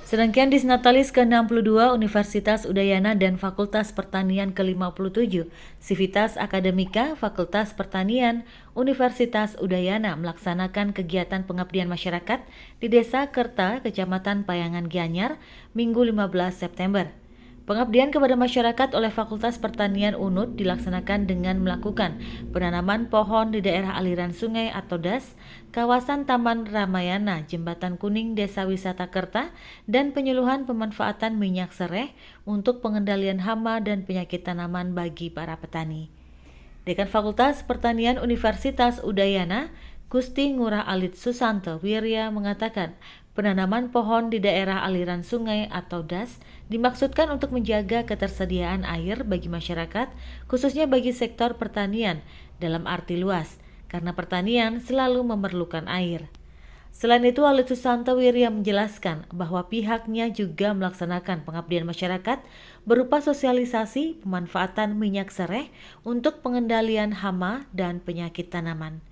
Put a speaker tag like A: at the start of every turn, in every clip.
A: Serangkaian Disnatalis ke-62 Universitas Udayana dan Fakultas Pertanian ke-57, Civitas Akademika Fakultas Pertanian Universitas Udayana melaksanakan kegiatan pengabdian masyarakat di Desa Kerta, Kecamatan Payangan Gianyar, Minggu 15 September. Pengabdian kepada masyarakat oleh Fakultas Pertanian UNUD dilaksanakan dengan melakukan penanaman pohon di daerah aliran sungai atau DAS, kawasan Taman Ramayana, Jembatan Kuning, Desa Wisata Kerta, dan penyuluhan pemanfaatan minyak sereh untuk pengendalian hama dan penyakit tanaman bagi para petani. Dekan Fakultas Pertanian Universitas Udayana, Gusti Ngurah Alit Susanto Wirya mengatakan, penanaman pohon di daerah aliran sungai atau DAS dimaksudkan untuk menjaga ketersediaan air bagi masyarakat, khususnya bagi sektor pertanian dalam arti luas, karena pertanian selalu memerlukan air. Selain itu, Alit Susanto Wirya menjelaskan bahwa pihaknya juga melaksanakan pengabdian masyarakat berupa sosialisasi pemanfaatan minyak sereh untuk pengendalian hama dan penyakit tanaman.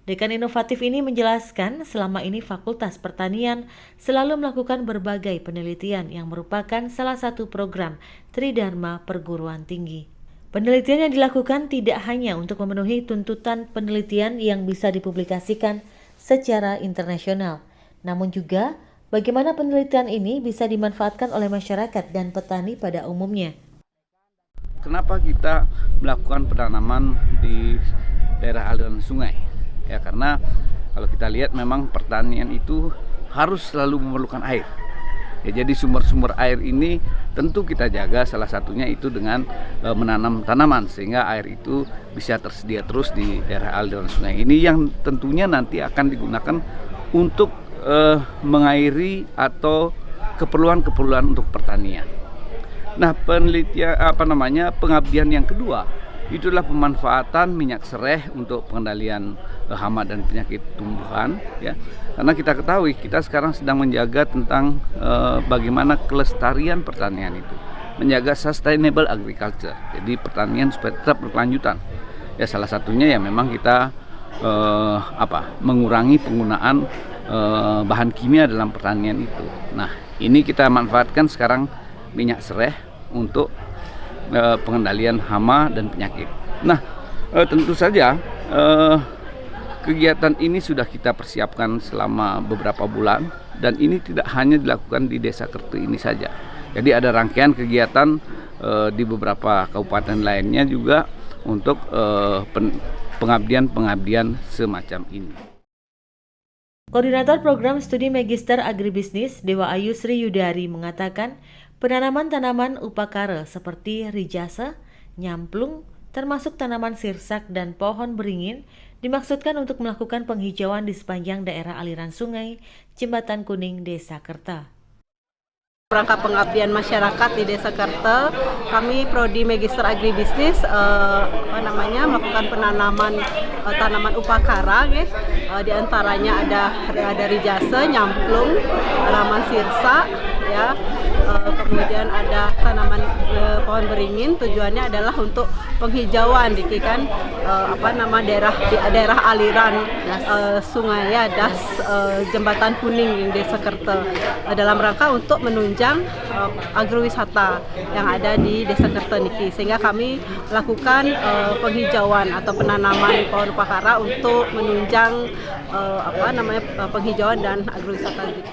A: Dekan inovatif ini menjelaskan selama ini Fakultas Pertanian selalu melakukan berbagai penelitian yang merupakan salah satu program Tridharma Perguruan Tinggi. Penelitian yang dilakukan tidak hanya untuk memenuhi tuntutan penelitian yang bisa dipublikasikan secara internasional, namun juga bagaimana penelitian ini bisa dimanfaatkan oleh masyarakat dan petani pada umumnya.
B: Kenapa kita melakukan penanaman di daerah aliran sungai? Ya, karena kalau kita lihat memang pertanian itu harus selalu memerlukan air. Ya, jadi sumber-sumber air ini tentu kita jaga, salah satunya itu dengan menanam tanaman sehingga air itu bisa tersedia terus di daerah aliran sungai. Ini yang tentunya nanti akan digunakan untuk mengairi atau keperluan-keperluan untuk pertanian. Nah, pengabdian yang kedua itulah pemanfaatan minyak sereh untuk pengendalian hama dan penyakit tumbuhan, ya. Karena kita ketahui kita sekarang sedang menjaga tentang bagaimana kelestarian pertanian itu, menjaga sustainable agriculture. Jadi pertanian supaya tetap berkelanjutan. Ya, salah satunya ya memang kita mengurangi penggunaan bahan kimia dalam pertanian itu. Nah, ini kita manfaatkan sekarang minyak sereh untuk pengendalian hama dan penyakit. Nah, tentu saja kegiatan ini sudah kita persiapkan selama beberapa bulan dan ini tidak hanya dilakukan di Desa Kerta ini saja. Jadi ada rangkaian kegiatan di beberapa kabupaten lainnya juga untuk pengabdian semacam ini.
A: Koordinator Program Studi Magister Agribisnis Dewa Ayu Sri Yudari mengatakan, penanaman tanaman upakara seperti rijasa, nyamplung, termasuk tanaman sirsak dan pohon beringin dimaksudkan untuk melakukan penghijauan di sepanjang daerah aliran sungai, Jembatan Kuning, Desa Kerta.
C: Rangka pengabdian masyarakat di Desa Kerta, kami Prodi Magister Agribisnis melakukan penanaman tanaman upakara, di antaranya ada rijasa, nyamplung, tanaman sirsa, ya. Kemudian ada tanaman pohon beringin. Tujuannya adalah untuk penghijauan di daerah aliran sungai, ya, das Jembatan Kuning Desa Kerta, dalam rangka untuk menunjang agrowisata yang ada di Desa Kerta niki, sehingga kami lakukan penghijauan atau penanaman pohon upakara untuk menunjang penghijauan dan agrowisata niki.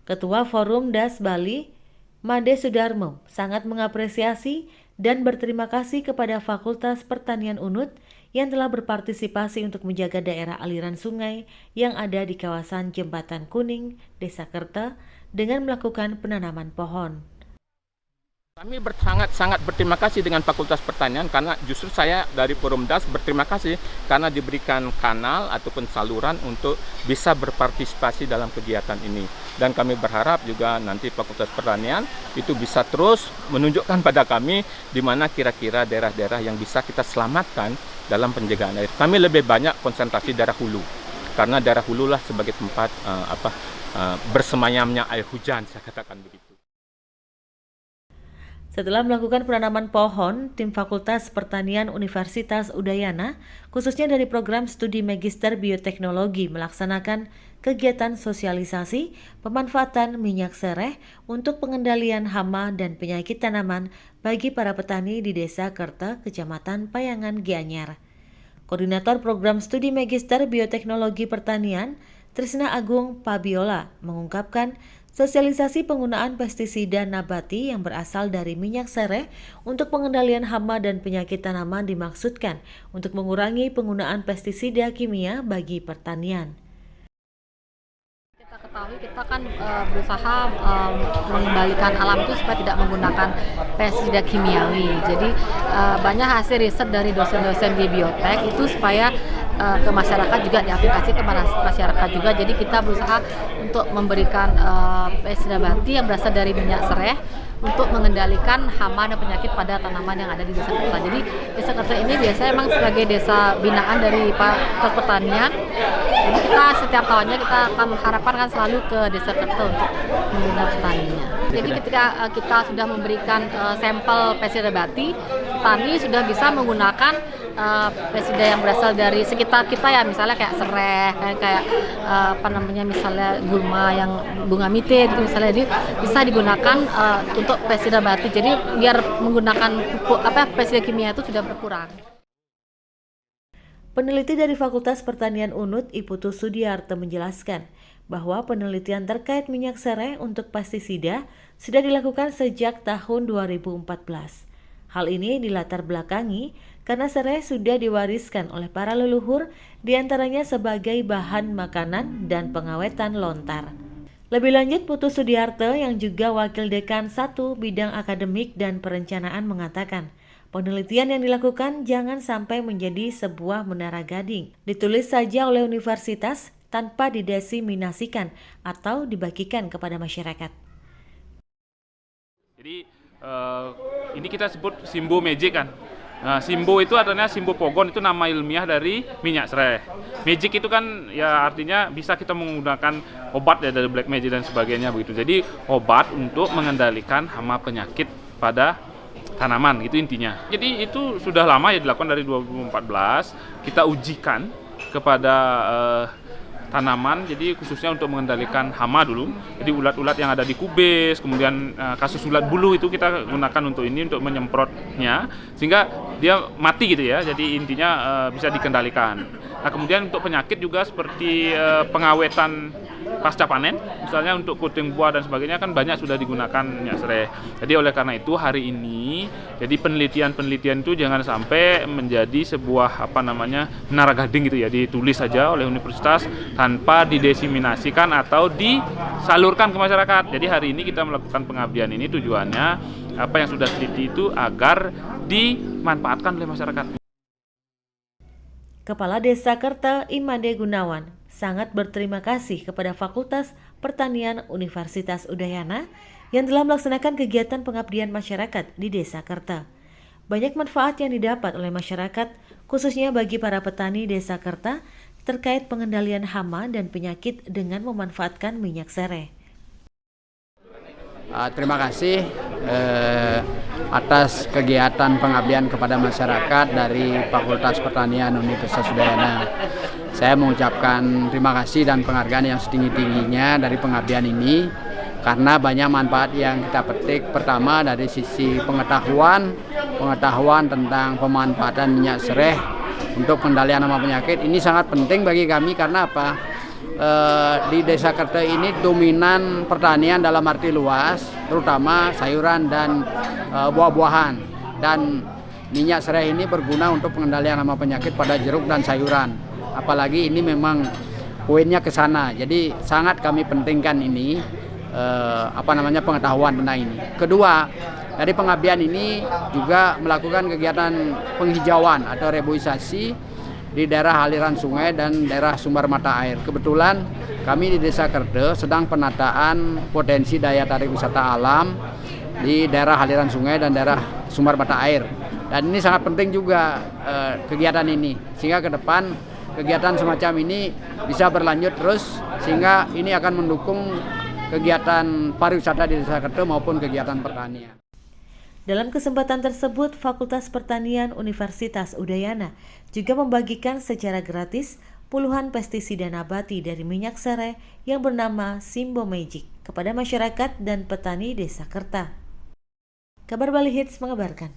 A: Ketua Forum DAS Bali, Made Sudarmo, sangat mengapresiasi dan berterima kasih kepada Fakultas Pertanian UNUD yang telah berpartisipasi untuk menjaga daerah aliran sungai yang ada di kawasan Jembatan Kuning, Desa Kerta, dengan melakukan penanaman pohon.
D: Kami sangat berterima kasih dengan Fakultas Pertanian karena justru saya dari Forum DAS berterima kasih karena diberikan kanal ataupun saluran untuk bisa berpartisipasi dalam kegiatan ini. Dan kami berharap juga nanti Fakultas Pertanian itu bisa terus menunjukkan pada kami di mana kira-kira daerah-daerah yang bisa kita selamatkan dalam penjagaan air. Kami lebih banyak konsentrasi daerah hulu karena daerah hulu lah sebagai tempat bersemayamnya air hujan, saya katakan begitu.
A: Setelah melakukan penanaman pohon, tim Fakultas Pertanian Universitas Udayana, khususnya dari program studi Magister Bioteknologi, melaksanakan kegiatan sosialisasi pemanfaatan minyak sereh untuk pengendalian hama dan penyakit tanaman bagi para petani di Desa Kerta, Kecamatan Payangan, Gianyar. Koordinator Program Studi Magister Bioteknologi Pertanian, Trisna Agung Pabiola, mengungkapkan sosialisasi penggunaan pestisida nabati yang berasal dari minyak sereh untuk pengendalian hama dan penyakit tanaman dimaksudkan untuk mengurangi penggunaan pestisida kimia bagi pertanian.
E: Kita kan berusaha mengembalikan alam itu supaya tidak menggunakan pestisida kimiawi. Jadi banyak hasil riset dari dosen-dosen di biotek itu supaya ke masyarakat juga diaplikasi ke masyarakat juga. Jadi kita berusaha untuk memberikan pestisida nabati yang berasal dari minyak sereh untuk mengendalikan hama dan penyakit pada tanaman yang ada di Desa Kerta. Jadi Desa Kerta ini biasanya memang sebagai desa binaan dari Fakultas Pertanian. Jadi kita setiap tahunnya kita akan mengharapkan kan selalu ke Desa Kerta untuk membina petaninya. Jadi ketika kita sudah memberikan sampel pestisida nabati, petani sudah bisa menggunakan pestisida yang berasal dari sekitar kita ya, misalnya kayak sereh, kayak misalnya gulma yang bunga mitin itu misalnya, jadi bisa digunakan untuk pestisida nabati. Jadi biar menggunakan pestisida kimia itu sudah berkurang.
A: Peneliti dari Fakultas Pertanian UNUD, Iputu Sudiarto menjelaskan bahwa penelitian terkait minyak sereh untuk pestisida sudah dilakukan sejak tahun 2014. Hal ini dilatar belakangi karena sereh sudah diwariskan oleh para leluhur, diantaranya sebagai bahan makanan dan pengawetan lontar. Lebih lanjut, Putu Sudiarto yang juga Wakil Dekan 1 Bidang Akademik dan Perencanaan mengatakan, penelitian yang dilakukan jangan sampai menjadi sebuah menara gading, ditulis saja oleh universitas tanpa didesiminasikan atau dibagikan kepada masyarakat.
F: Jadi ini kita sebut Simbo Magic kan. Nah, Simbo itu artinya Simbo Pogon, itu nama ilmiah dari minyak sereh. Magic itu kan ya artinya bisa kita menggunakan obat ya dari black magic dan sebagainya begitu. Jadi obat untuk mengendalikan hama penyakit pada tanaman gitu intinya. Jadi itu sudah lama ya dilakukan dari 2014. Kita ujikan kepada tanaman, jadi khususnya untuk mengendalikan hama dulu. Jadi ulat-ulat yang ada di kubis, kemudian kasus ulat bulu itu kita gunakan untuk ini, untuk menyemprotnya sehingga dia mati gitu ya. Jadi intinya bisa dikendalikan. Nah kemudian untuk penyakit juga seperti pengawetan pasca panen, misalnya untuk kuting buah dan sebagainya kan banyak sudah digunakan minyak sereh. Jadi oleh karena itu hari ini jadi penelitian itu jangan sampai menjadi sebuah menara gading gitu ya, ditulis saja oleh universitas tanpa didesiminasikan atau disalurkan ke masyarakat. Jadi hari ini kita melakukan pengabdian ini tujuannya apa yang sudah teliti itu agar dimanfaatkan oleh masyarakat.
A: Kepala Desa Kerta Imade Gunawan sangat berterima kasih kepada Fakultas Pertanian Universitas Udayana yang telah melaksanakan kegiatan pengabdian masyarakat di Desa Kerta. Banyak manfaat yang didapat oleh masyarakat, khususnya bagi para petani Desa Kerta, terkait pengendalian hama dan penyakit dengan memanfaatkan minyak sereh.
G: Terima kasih atas kegiatan pengabdian kepada masyarakat dari Fakultas Pertanian Universitas Udayana. Saya mengucapkan terima kasih dan penghargaan yang setinggi-tingginya dari pengabdian ini karena banyak manfaat yang kita petik. Pertama dari sisi pengetahuan tentang pemanfaatan minyak sereh untuk pengendalian hama penyakit. Ini sangat penting bagi kami karena apa? Di Desa Kerta ini dominan pertanian dalam arti luas, terutama sayuran dan buah-buahan, dan minyak sereh ini berguna untuk pengendalian hama penyakit pada jeruk dan sayuran. Apalagi ini memang poinnya ke sana, jadi sangat kami pentingkan ini pengetahuan tentang ini. Kedua, dari pengabdian ini juga melakukan kegiatan penghijauan atau reboisasi di daerah aliran sungai dan daerah sumber mata air. Kebetulan kami di Desa Kerta sedang penataan potensi daya tarik wisata alam di daerah aliran sungai dan daerah sumber mata air. Dan ini sangat penting juga kegiatan ini, sehingga ke depan kegiatan semacam ini bisa berlanjut terus, sehingga ini akan mendukung kegiatan pariwisata di Desa Kerta maupun kegiatan pertanian.
A: Dalam kesempatan tersebut, Fakultas Pertanian Universitas Udayana juga membagikan secara gratis puluhan pestisida nabati dari minyak serai yang bernama Simbo Magic kepada masyarakat dan petani Desa Kerta. Kabar Bali Hits mengabarkan.